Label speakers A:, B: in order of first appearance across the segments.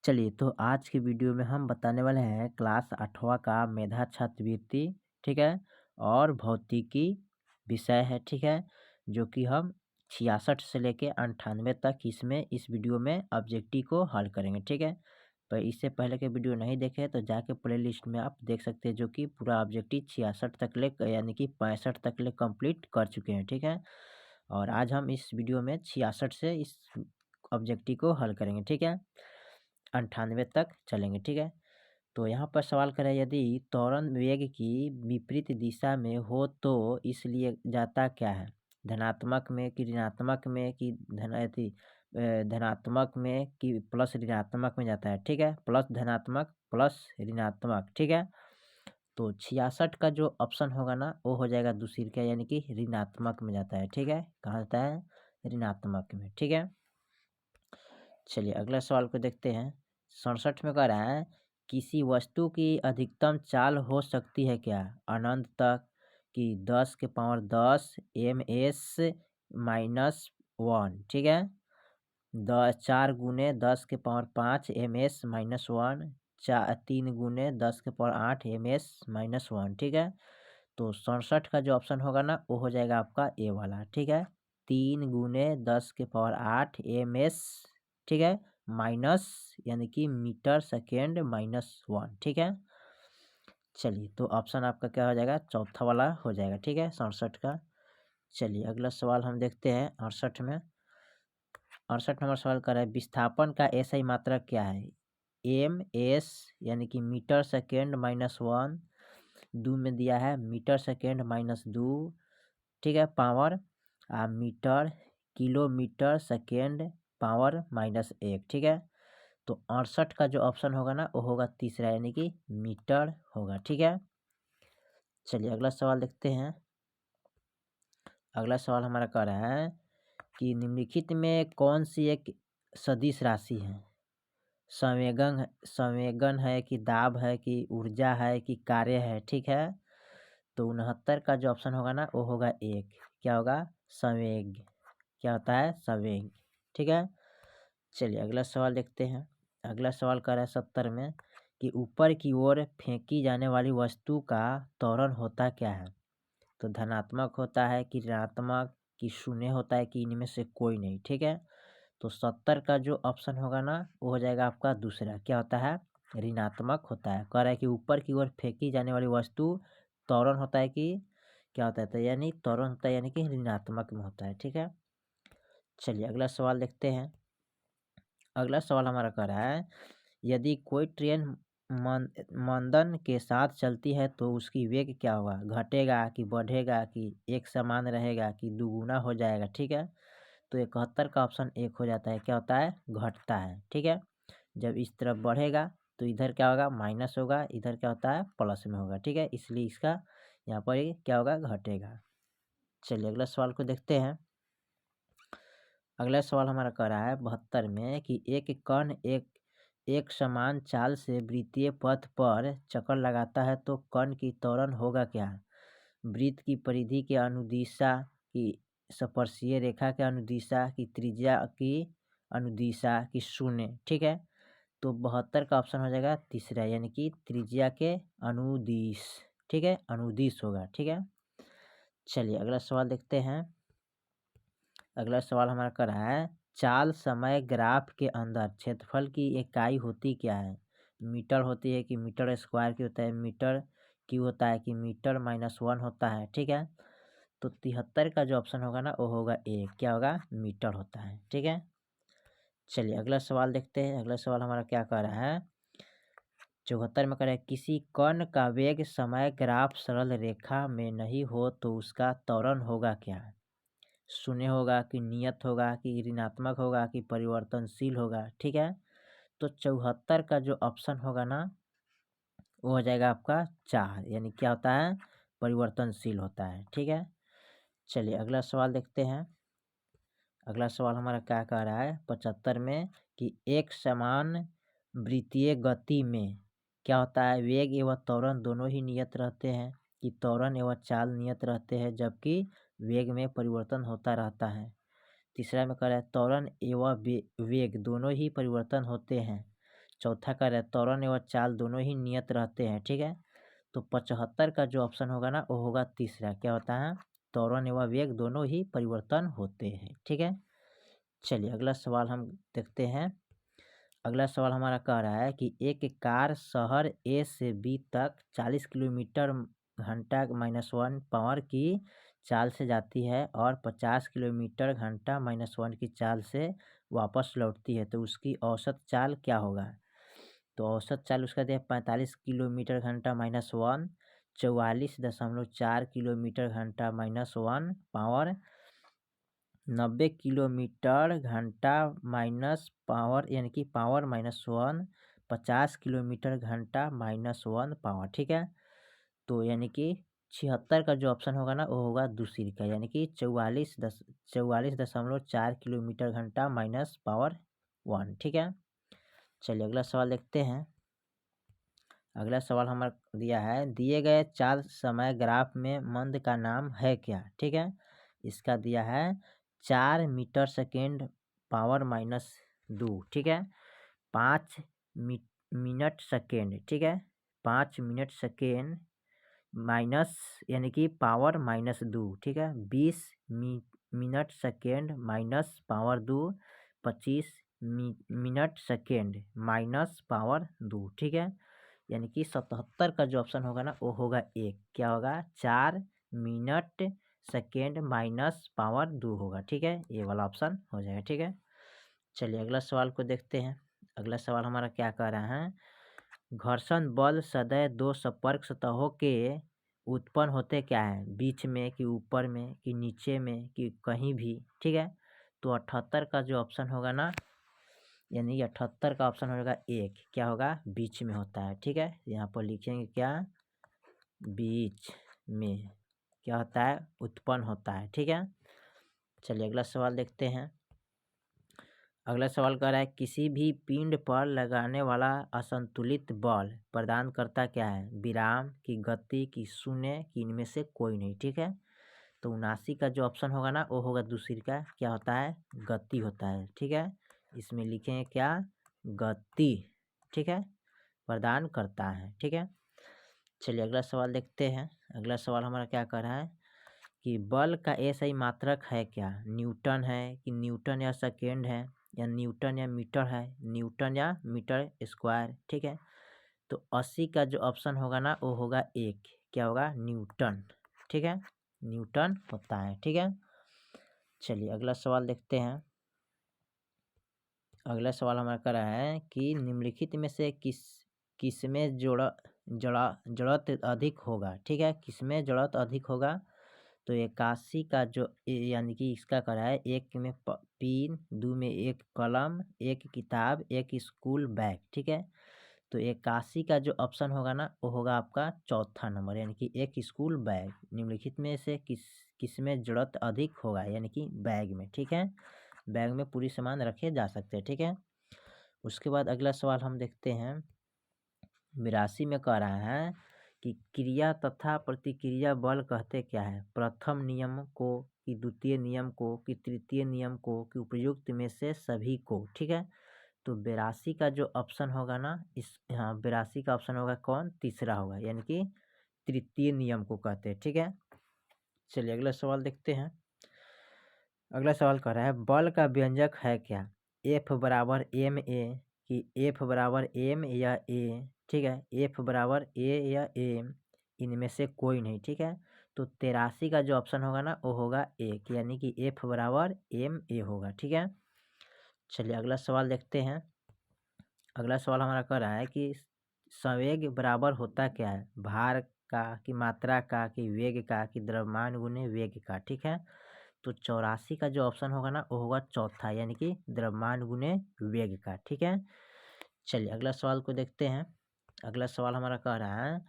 A: चलिए, तो आज की वीडियो में हम बताने वाले हैं क्लास 8वां का मेधा छात्रवृत्ति, ठीक है? और भौतिकी विषय है, ठीक है? जो कि हम 66 से लेके 98 तक इसमें इस वीडियो में ऑब्जेक्टिव को हल करेंगे, ठीक है? पर इससे पहले के वीडियो नहीं देखे तो जाके प्लेलिस्ट में आप देख सकते हैं, जो कि पूरा ऑब्जेक्टिव 66 तक ले यानी कि 65 तक ले कंप्लीट कर चुके हैं, ठीक है? और आज हम इस वीडियो में 66 से इस ऑब्जेक्टिव को हल करेंगे, ठीक है? 98 तक चलेंगे, ठीक है? तो यहाँ पर सवाल करें, यदि त्वरण वेग की विपरीत दिशा में हो तो इसलिए जाता क्या है? धनात्मक में कि ऋणात्मक में कि धनात्मक में कि प्लस ऋणात्मक में जाता है, ठीक है? प्लस धनात्मक प्लस ऋणात्मक, ठीक है? तो 66 का जो ऑप्शन होगा ना वो हो जाएगा दूसरी का, यानी कि ऋणात्मक में जाता है, ठीक है? कहाँ जाता है? ऋणात्मक में, ठीक है? चलिए अगला सवाल को देखते हैं। 67 में कह रहा है, किसी वस्तु की अधिकतम चाल हो सकती है क्या? अनंत तक कि 10 के पावर 10 ms माइनस 1, ठीक है? 4 गुने 10 के पावर 5 ms माइनस 1, 3 गुने 10 के पावर 8 ms माइनस 1, ठीक है? तो 67 का जो ऑप्शन होगा ना वो हो जाएगा आपका ए वाला, ठीक है? 3 गुने 10 के पावर 8 ms, ठीक है? माइनस यानी कि मीटर सेकेंड माइनस 1, ठीक है? चलिए तो ऑप्शन आपका क्या हो जाएगा? चौथा वाला हो जाएगा, ठीक है? 67 का। चलिए अगला सवाल हम देखते हैं 68 में। 68 नंबर सवाल कर रहा है, विस्थापन का एसआई मात्रक क्या है? एम एस यानी कि मीटर सेकेंड माइनस 1, 2 में दिया है मीटर सेकेंड माइनस 2, ठीक है? Power meter kilometre second power minus 1, ठीक है? तो 68 का जो ऑप्शन होगा ना वो होगा तीसरा, यानी कि मीटर होगा, ठीक है? चलिए अगला सवाल देखते हैं। अगला सवाल हमारा कह रहा है कि निम्नलिखित में कौन सी एक सदिश राशि है? संवेगन है कि दाब है कि ऊर्जा है कि कार्य है, ठीक है? तो 69 का जो ऑप्शन होगा ना वो होगा एक, क्या होगा? संवेग। क्या होता है? संवेग, ठीक है? चलिए अगला सवाल देखते हैं। अगला सवाल कर रहा है 70 में कि ऊपर की ओर फेंकी जाने वाली वस्तु का त्वरण होता क्या है? तो धनात्मक होता है कि ऋणात्मक कि शून्य होता है कि इनमें से कोई नहीं, ठीक है? तो 70 का जो ऑप्शन होगा ना वो हो जाएगा आपका दूसरा, क्या होता है? ऋणात्मक होता है। कह रहा है कि ऊपर की ओर फेंकी जाने वाली वस्तु त्वरण होता है कि क्या होता है? तो यानी त्वरण होता है यानी कि ऋणात्मक में होता है, ठीक है? चलिए अगला सवाल देखते हैं। अगला सवाल हमारा कह रहा है, यदि कोई ट्रेन मंदन के साथ चलती है तो उसकी वेग क्या होगा? घटेगा कि बढ़ेगा कि एक समान रहेगा कि दुगुना हो जाएगा, ठीक है? तो 71 का ऑप्शन एक हो जाता है, क्या होता है? घटता है, ठीक है? जब इस तरफ बढ़ेगा तो इधर क्या होगा? माइनस होगा, इधर क्या होता है? प्लस में होगा, ठीक है? इसलिए इसका यहाँ पर ये क्या होगा? घटेगा। चलिए अगला सवाल को देखते हैं। अगला सवाल हमारा कह रहा है 72 में कि एक कण एक समान चाल से वृत्तीय पथ पर चक्कर लगाता है तो कण की त्वरण होगा क्या? वृत्त की परिधि के अनुदिशा की स्पर्शीय रेखा के अनुदिशा की त्रिज्या की अनुदिशा की शून्य, ठीक है? तो 72 का ऑप्शन हो जाएगा तीसरा, यानी कि त्रिज्या के अनुदिश, ठीक है? अनुदिश होगा, ठीक है? चलिए अगला सवाल देखते हैं। अगला सवाल हमारा कर रहा है, चाल समय ग्राफ के अंदर क्षेत्रफल की इकाई होती क्या है? मीटर होती है कि मीटर स्क्वायर की होता है? मीटर की होता है कि मीटर माइनस 1 होता है, ठीक है? तो 73 का जो ऑप्शन होगा ना वो होगा एक, क्या होगा? मीटर होता है, ठीक है? चलिए अगला सवाल देखते हैं। अगला सवाल हमारा क्या कह रहा है? 74 में कह रहा है, किसी कण का वेग समय ग्राफ सरल रेखा में नहीं हो तो उसका त्वरण होगा क्या? शून्य होगा कि नियत होगा कि ऋणात्मक होगा कि परिवर्तनशील होगा, ठीक है? तो 74 का जो ऑप्शन होगा ना वो हो जाएगा आपका 4, यानी क्या होता है? परिवर्तनशील होता है, ठीक है? चलिए अगला सवाल देखते हैं। अगला सवाल हमारा क्या कह रहा है 75 में कि एक समान वृत्तीय गति में क्या होता है? वेग एवं त्वरण दोनों ही नियत रहते हैं कि त्वरण एवं चाल नियत रहते हैं जबकि वेग में परिवर्तन होता रहता है। तीसरा में कह रहा है त्वरण एवं वेग दोनों ही परिवर्तन होते हैं। चौथा कह रहा है त्वरण एवं चाल दोनों ही नियत रहते हैं, ठीक है। तो 75 का जो ऑप्शन होगा ना वो होगा तीसरा, क्या होता है, त्वरण एवं वेग दोनों ही परिवर्तन होते हैं, ठीक है। चलिए अगला सवाल हम देखते हैं। अगला सवाल हमारा कह रहा है कि एक कार शहर ए से बी तक 40 किलोमीटर घंटा -1 पावर की चाल से जाती है और 50 किलोमीटर घंटा -1 की चाल से वापस लौटती है, तो उसकी औसत चाल क्या होगा। तो औसत चाल उसका दिया 45 किलोमीटर घंटा -1, 44.4 किलोमीटर घंटा -1 पावर, 90 किलोमीटर घंटा माइनस पावर यानी कि पावर -1, 50 किलोमीटर घंटा -1 पावर, ठीक है। तो यानी कि 76 का जो ऑप्शन होगा ना वो होगा दूसरी का, यानी कि 44.4 किलोमीटर घंटा माइनस पावर 1, ठीक है। चलिए अगला सवाल देखते हैं। अगला सवाल हमारा दिया है, दिए गए चाल समय ग्राफ में मंद का नाम है क्या, ठीक है। इसका दिया है 4 मीटर सेकेंड पावर -2, ठीक है। 5 मिनट सेकेंड, ठीक है। 5 मिनट सेकेंड माइनस यानी कि पावर -2, ठीक है। 20 minute second minus power 2, 25 minute second minus power 2, ठीक है। यानी कि 77 का जो ऑप्शन होगा ना वो होगा एक, क्या होगा, 4 मिनट सेकेंड माइनस पावर 2 होगा, ठीक है। ये वाला ऑप्शन हो जाएगा, ठीक है। चलिए अगला सवाल को देखते हैं। अगला सवाल हमारा क्या कह रहा है, घर्षण बल सदैव दो संपर्क सतहों के उत्पन्न होते क्या है, बीच में कि ऊपर में कि नीचे में कि कहीं भी, ठीक है। तो 78 का जो ऑप्शन होगा ना, यानी 78 का ऑप्शन होगा एक, क्या होगा, बीच में होता है, ठीक है। यहाँ पर लिखेंगे क्या, बीच में क्या होता है, उत्पन्न होता है, ठीक है। चलिए अगला सवाल देखते हैं। अगला सवाल कह रहा है, किसी भी पिंड पर लगाने वाला असंतुलित बल प्रदान करता क्या है, विराम की गति की शून्य की इनमें से कोई नहीं, ठीक है। तो 79 का जो ऑप्शन होगा ना वो होगा दूसरी का, क्या होता है, गति होता है, ठीक है। इसमें लिखेंगे क्या, गति, ठीक है, प्रदान करता है, ठीक है। चलिए अगला सवाल देखते हैं। अगला सवाल हमारा क्या कह रहा है कि बल का सही मात्रक है क्या, न्यूटन है कि न्यूटन या सेकेंड है या न्यूटन या मीटर है, न्यूटन या मीटर स्क्वायर, ठीक है। तो 80 का जो ऑप्शन होगा ना वो होगा एक, क्या होगा, न्यूटन, ठीक है, न्यूटन होता है, ठीक है। चलिए अगला सवाल देखते हैं। अगला सवाल हमारा कर रहा है कि निम्नलिखित में से किसमें जड़त अधिक होगा, ठीक है, किसमें जड़त अधिक होगा। तो 81 का जो यानी कि इसका करा है, एक में पेन, 2 में एक कलम, एक किताब, एक स्कूल बैग, ठीक है। तो 81 का जो ऑप्शन होगा ना वो होगा आपका चौथा नंबर, यानी कि एक स्कूल बैग। निम्नलिखित में से किसमें जड़त अधिक होगा, यानी कि बैग में, ठीक है। बैग में पूरी सामान रखे जा सकते हैं, ठीक है। उसके बाद अगला सवाल हम देखते हैं। 82 में कह रहा है कि क्रिया तथा प्रतिक्रिया बल कहते क्या है, प्रथम नियम को कि द्वितीय नियम को कि तृतीय नियम को कि उपयुक्त में से सभी को, ठीक है। तो 82 का जो ऑप्शन होगा ना, इस 82 का ऑप्शन होगा कौन, तीसरा होगा, यानी कि तृतीय नियम को कहते हैं, ठीक है। चलिए अगला सवाल देखते हैं। अगला सवाल कह रहा है, बल का व्यंजक है क्या, एफ बराबर एम ए कि एफ बराबर एम या ए, ठीक है, एफ बराबर ए या एम, इनमें से कोई नहीं, ठीक है। तो 83 का जो ऑप्शन होगा ना वो होगा एक, यानी कि एफ बराबर एम ए होगा, ठीक है। चलिए अगला सवाल देखते हैं। अगला सवाल हमारा कह रहा है कि संवेग बराबर होता क्या है, भार का कि मात्रा का कि वेग का कि द्रव्यमान गुने वेग का, ठीक है। तो 84 का जो ऑप्शन होगा ना वो होगा चौथा, यानी कि द्रव्यमान गुने वेग का, ठीक है। चलिए अगला सवाल को देखते हैं। अगला सवाल हमारा कह रहा है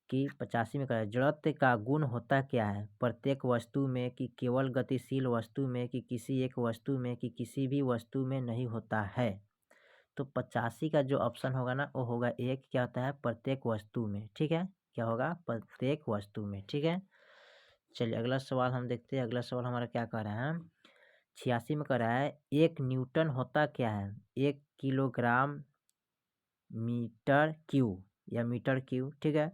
A: कि 85 में कह रहा है, जड़त्व का गुण होता क्या है, प्रत्येक वस्तु में कि केवल गतिशील वस्तु में कि किसी एक वस्तु में कि किसी भी वस्तु में नहीं होता है। तो 85 का जो ऑप्शन होगा ना वो होगा एक, क्या होता है, प्रत्येक वस्तु में, ठीक है, क्या होगा, प्रत्येक वस्तु में, ठीक है। चलिए अगला सवाल हम देखते हैं। अगला सवाल हमारा क्या कह रहा है, 86 में कह रहा है, एक न्यूटन होता क्या है, 1 किलोग्राम मीटर क्यू या मीटर क्यू, ठीक है,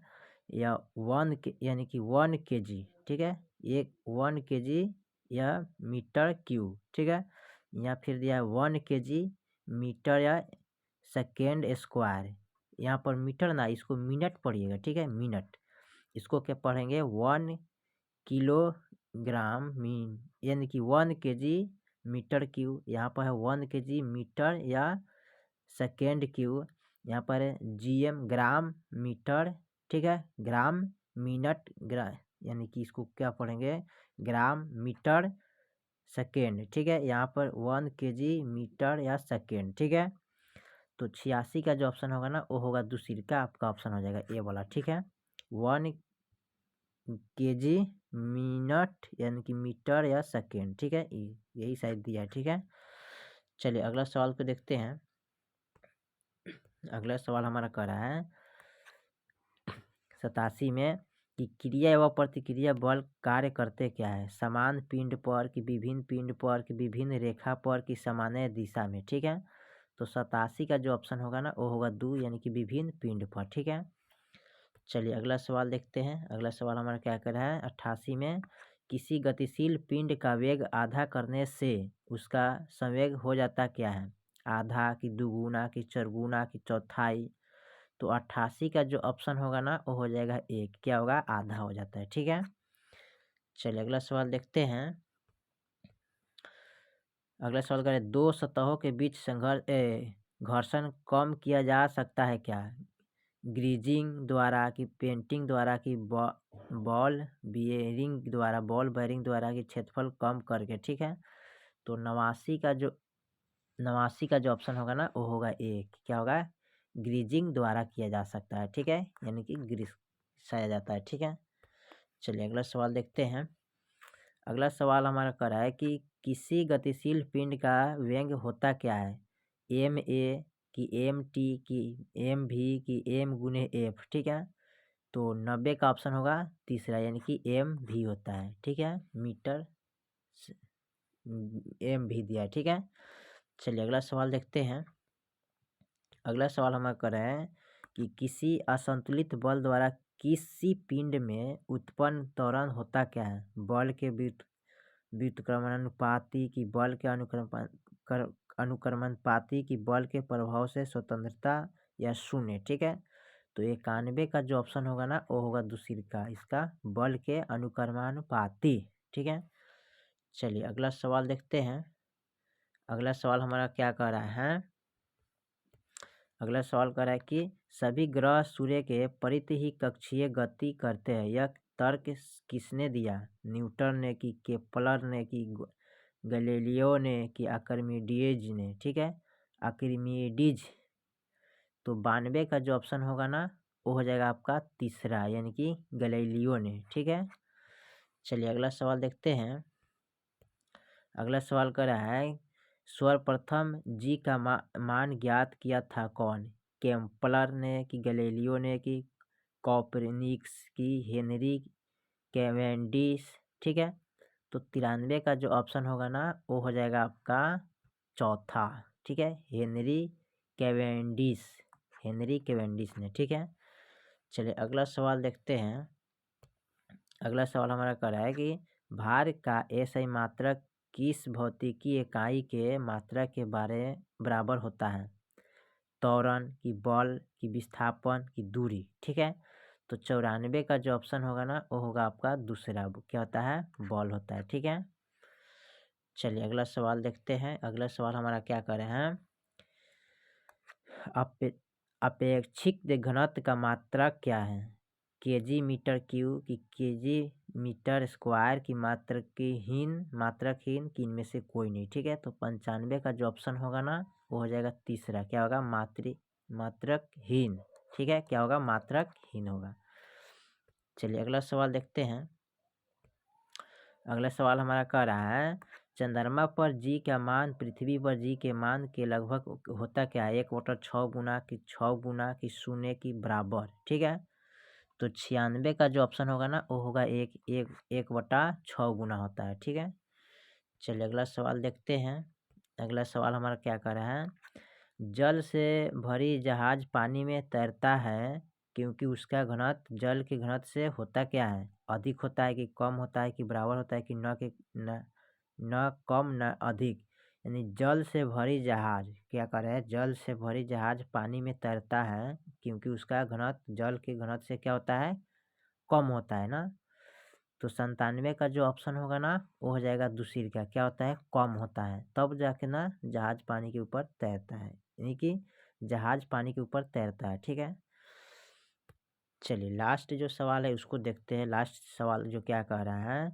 A: या 1 के यानी कि 1 kg, ठीक है, एक 1 kg या मीटर क्यू, ठीक है, या फिर दिया है 1 kg मीटर या सेकेंड स्क्वायर। यहाँ पर मीटर ना, इसको मिनट पढ़िएगा, ठीक है, मिनट। इसको क्या पढ़ेंगे 1 किलोग्राम मीन यानी कि 1 kg मीटर क्यू। यहाँ पर है 1 kg मीटर या सेकेंड क्यू। यहाँ पर है GM ग्राम मीटर, ठीक है, ग्राम मिनट यानी कि इसको क्या पढ़ेंगे ग्राम मीटर सेकेंड, ठीक है। यहाँ पर 1 kg मीटर या सेकेंड, ठीक है। तो 86 का जो ऑप्शन होगा ना वो होगा दूसरी का आपका ऑप्शन हो जाएगा ए वाला, ठीक है। 1 kg मिनट यानी कि मीटर या सेकेंड, ठीक है, यही शायद दिया है, ठीक है। चलिए अगला सवाल को देखते हैं। अगला सवाल हमारा कह रहा है 87 में कि क्रिया एवं प्रतिक्रिया बल कार्य करते क्या है, समान पिंड पर कि विभिन्न पिंड पर कि विभिन्न रेखा पर कि सामान्य दिशा में, ठीक है। तो 87 का जो ऑप्शन होगा ना वो होगा 2 यानी कि विभिन्न पिंड पर, ठीक है। चलिए अगला सवाल देखते हैं। अगला सवाल हमारा क्या कर रहा है 88 में किसी गतिशील पिंड का वेग आधा करने से उसका संवेग हो जाता क्या है, आधा कि दुगुना कि चरगुना कि चौथाई। तो 88 का जो ऑप्शन होगा ना वो हो जाएगा एक, क्या होगा आधा हो जाता है, ठीक है। चलिए अगला सवाल देखते हैं। अगला सवाल करें दो सतहों के बीच घर्षण कम किया जा सकता है क्या, ग्रीजिंग द्वारा कि पेंटिंग द्वारा कि बॉल बेयरिंग द्वारा कि क्षेत्रफल कम करके, ठीक है। तो 89 का जो ऑप्शन होगा ना वो होगा एक, क्या होगा ग्रीजिंग द्वारा किया जा सकता है, ठीक है, यानी कि घिसाया जाता है, ठीक है। चलिए अगला सवाल देखते हैं। अगला सवाल हमारा कर रहा है कि किसी गतिशील पिंड का वेग होता क्या है, ma कि mt कि mv कि m गुने f, ठीक है। तो 90 का ऑप्शन होगा तीसरा यानी कि mv होता है, ठीक है, मीटर mv दिया है, ठीक है। चलिए अगला सवाल देखते हैं। अगला सवाल हमारा कर रहे हैं कि किसी असंतुलित बल द्वारा किसी पिंड में उत्पन्न त्वरण होता क्या है, बल के व्युत्क्रमणानुपाती की बल के अनुक्रमणानुपाती की बल के प्रभाव से स्वतंत्रता या शून्य, ठीक है। तो 91 का जो ऑप्शन होगा ना वो होगा दूसरी का, इसका बल के अनुक्रमानुपाती, ठीक है। चलिए अगला सवाल देखते हैं। अगला सवाल हमारा क्या कह रहा है, अगला सवाल कह रहा है कि सभी ग्रह सूर्य के परिधि ही कक्षीय गति करते हैं, यह तर्क किसने दिया, न्यूटन ने कि केपलर ने कि गैलीलियो ने कि आर्किमिडीज ने, ठीक है, आर्किमिडीज। तो 92 का जो ऑप्शन होगा ना वो हो जाएगा आपका तीसरा यानी कि गैलीलियो ने, ठीक है। चलिए अगला सवाल देखते हैं। अगला सवाल कर रहा है सर्वप्रथम जी का मान ज्ञात किया था कौन, केम्पलर ने कि गैलीलियो ने कि कॉपरनिकस की हेनरी कैवेंडिश, ठीक है। तो 93 का जो ऑप्शन होगा ना वो हो जाएगा आपका चौथा, ठीक है, हेनरी कैवेंडिश ने, ठीक है। चलिए अगला सवाल देखते हैं। अगला सवाल हमारा कर रहा है कि भार का एसआई मात्रक किस भौतिकी इकाई के मात्रा के बराबर होता है, त्वरण की बल की विस्थापन की दूरी, ठीक है। तो 94 का जो ऑप्शन होगा ना वो होगा आपका दूसरा, क्या होता है बल होता है, ठीक है। चलिए अगला सवाल देखते हैं। अगला सवाल हमारा क्या कर रहे हैं अपेक्षित घनत्व का मात्रक क्या है, केजी मीटर क्यू की केजी मीटर स्क्वायर की मात्रकहीन कि इनमें से कोई नहीं, ठीक है। तो 95 का जो ऑप्शन होगा ना वो हो जाएगा तीसरा, क्या होगा मात्रकहीन, ठीक है, क्या होगा मात्रकहीन होगा। चलिए अगला सवाल देखते हैं। अगला सवाल हमारा कह रहा है चंद्रमा पर जी का मान पृथ्वी पर जी के मान के लगभग होता क्या है, 1/6 गुना कि 6 गुना कि शून्य की बराबर, ठीक है। तो 96 का जो ऑप्शन होगा ना वो होगा 1/6 गुना होता है, ठीक है। चलिए अगला सवाल देखते हैं। अगला सवाल हमारा क्या कर रहा है जल से भरी जहाज पानी में तैरता है क्योंकि उसका घनत्व जल के घनत्व से होता क्या है, अधिक होता है कि कम होता है कि बराबर होता है कि न कम न अधिक। यानी जल से भरी जहाज क्या कर रहे हैं, जल से भरी जहाज पानी में तैरता है क्योंकि उसका घनत्व जल के घनत्व से क्या होता है, कम होता है ना। तो 97 का जो ऑप्शन होगा ना वो हो जाएगा दूसरी का, क्या होता है, कम होता है, तब जाके ना जहाज पानी के ऊपर तैरता है, यानी कि जहाज पानी के ऊपर तैरता है। ठीक है, चलिए लास्ट जो सवाल है उसको देखते हैं। लास्ट सवाल जो क्या कह रहा है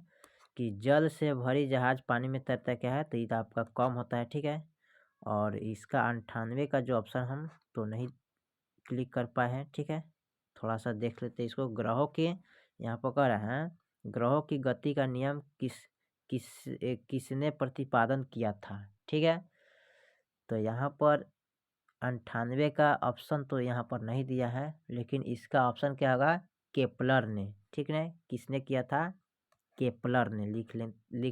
A: कि जल से भरी जहाज पानी में तैरता क्या है, तो ये तो आपका कम होता है। ठीक है, और इसका 98 का जो ऑप्शन हम तो नहीं क्लिक कर पाए हैं। ठीक है, थोड़ा सा देख लेते हैं इसको। ग्रहों के यहाँ पर कह रहा है ग्रहों की गति का नियम किसने प्रतिपादन किया था। ठीक है, तो यहाँ पर 98 का ऑप्शन तो यहाँ पर नहीं दिया है, लेकिन इसका ऑप्शन क्या होगा, केपलर ने। ठीक है, किसने किया था, केपलर ने। लिख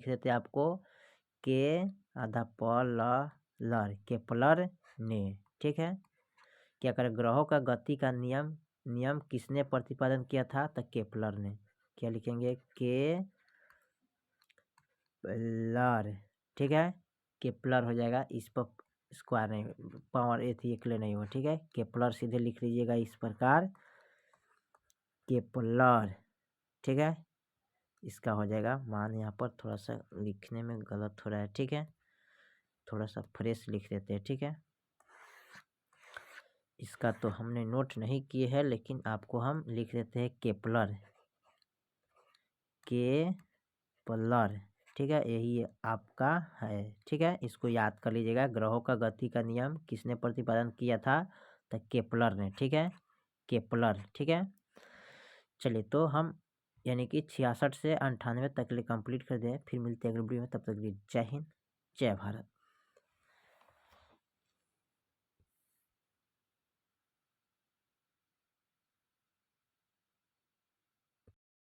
A: लेते आपको के आधा प ल लर, केपलर ने। ठीक है, क्या करें, ग्रहों का गति का नियम किसने प्रतिपादन किया था, तो केपलर ने। क्या लिखेंगे, केपलर। ठीक है, केपलर हो जाएगा, इस पर स्क्वायर नहीं, पावर एथी एकले नहीं हो। ठीक है, केपलर सीधे लिख लीजिएगा इस प्रकार, केपलर। ठीक है, इसका हो जाएगा मान। यहाँ पर थोड़ा सा लिखने में गलत हो रहा है। ठीक है, थोड़ा सा फ्रेश लिख देते हैं। ठीक है, इसका तो हमने नोट नहीं किए हैं, लेकिन आपको हम लिख देते हैं केपलर, केपलर। ठीक है, यही आपका है। ठीक है, इसको याद कर लीजिएगा। ग्रहों का गति का नियम किसने प्रतिपादन किया था, तो केपलर ने। ठीक है, केपलर। ठीक है, चलिए तो हम यानी कि 66 से 98 तक के लिए कंप्लीट कर दें। फिर मिलते हैं अगले वीडियो में, तब तक के लिए जय हिंद जय भारत।